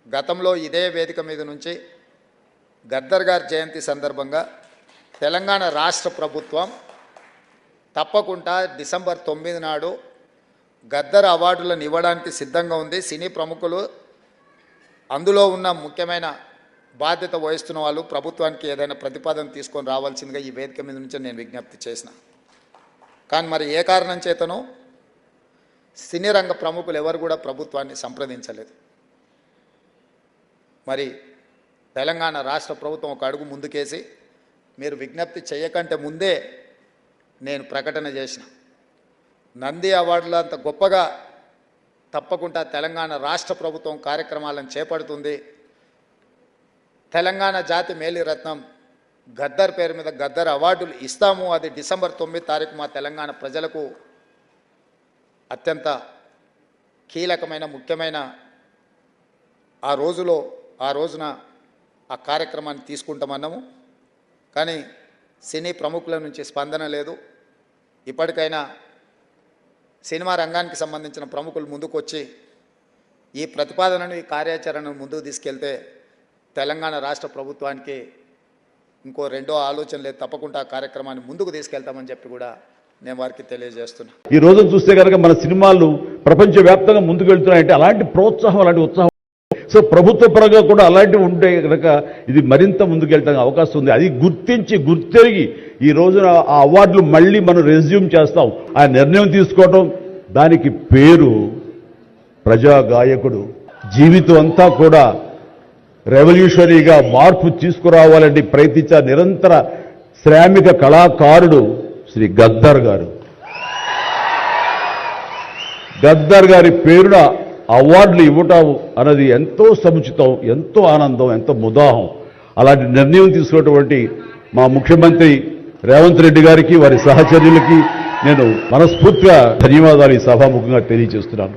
గతంలో ఇదే వేదిక మీద నుంచి గద్దర్ గారి జయంతి సందర్భంగా తెలంగాణ రాష్ట్ర ప్రభుత్వం తప్పకుండా డిసెంబర్ 9 నాడు గద్దర్ అవార్డులను ఇవ్వడానికి సిద్ధంగా ఉంది. సినీ ప్రముఖులు అందులో ఉన్న ముఖ్యమైన బాధ్యత వహిస్తున్న వాళ్ళు ప్రభుత్వానికి ఏదైనా ప్రతిపాదన తీసుకొని రావాల్సిందిగా ఈ వేదిక మీద నుంచి నేను విజ్ఞప్తి చేసిన. కానీ మరి ఏ కారణం చేతనో సినీ రంగ ప్రముఖులు ఎవరు కూడా ప్రభుత్వాన్ని సంప్రదించలేదు. మరి తెలంగాణ రాష్ట్ర ప్రభుత్వం ఒక అడుగు ముందుకేసి మీరు విజ్ఞప్తి చేయకంటే ముందే నేను ప్రకటన చేసిన నంది అవార్డులు అంత గొప్పగా తప్పకుండా తెలంగాణ రాష్ట్ర ప్రభుత్వం కార్యక్రమాలను చేపడుతుంది. తెలంగాణ జాతి మేలిరత్నం గద్దర్ పేరు మీద గద్దర్ అవార్డులు ఇస్తాము. అది డిసెంబర్ 9 తారీఖు మా తెలంగాణ ప్రజలకు అత్యంత కీలకమైన ముఖ్యమైన ఆ రోజున ఆ కార్యక్రమాన్ని తీసుకుంటామన్నాము. కానీ సినీ ప్రముఖుల నుంచి స్పందన లేదు. ఇప్పటికైనా సినిమా రంగానికి సంబంధించిన ప్రముఖులు ముందుకు వచ్చి ఈ ప్రతిపాదనను ఈ కార్యాచరణను ముందుకు తీసుకెళ్తే తెలంగాణ రాష్ట్ర ప్రభుత్వానికి ఇంకో రెండో ఆలోచన లేదు. తప్పకుండా ఆ కార్యక్రమాన్ని ముందుకు తీసుకెళ్తామని చెప్పి కూడా నేను వారికి తెలియజేస్తున్నా. ఈ రోజు చూస్తే కనుక మన సినిమాలు ప్రపంచవ్యాప్తంగా ముందుకు వెళ్తున్నాయంటే అలాంటి ప్రోత్సాహం, అలాంటి ఉత్సాహం సో ప్రభుత్వ పరంగా కూడా అలాంటివి ఉంటే కనుక ఇది మరింత ముందుకెళ్ళడానికి అవకాశం ఉంది. అది గుర్తెరిగి ఈ రోజున ఆ అవార్డులు మళ్ళీ మనం రెజ్యూమ్ చేస్తాం. ఆ నిర్ణయం తీసుకోవటం, దానికి పేరు ప్రజా గాయకుడు. జీవితం అంతా కూడా రెవల్యూషనరీగా మార్పు తీసుకురావాలని ప్రయత్నించే నిరంతర శ్రామిక కళాకారుడు శ్రీ గద్దర్ గారు. గద్దర్ గారి పేరున అవార్డులు ఇవ్వటం అన్నది ఎంతో సముచితం, ఎంతో ఆనందం, ఎంతో ముదాహం. అలాంటి నిర్ణయం తీసుకున్నటువంటి మా ముఖ్యమంత్రి రేవంత్ రెడ్డి గారికి, వారి సహచర్యులకి నేను మనస్ఫూర్తిగా ధన్యవాదాలు ఈ సభాముఖంగా తెలియజేస్తున్నాను.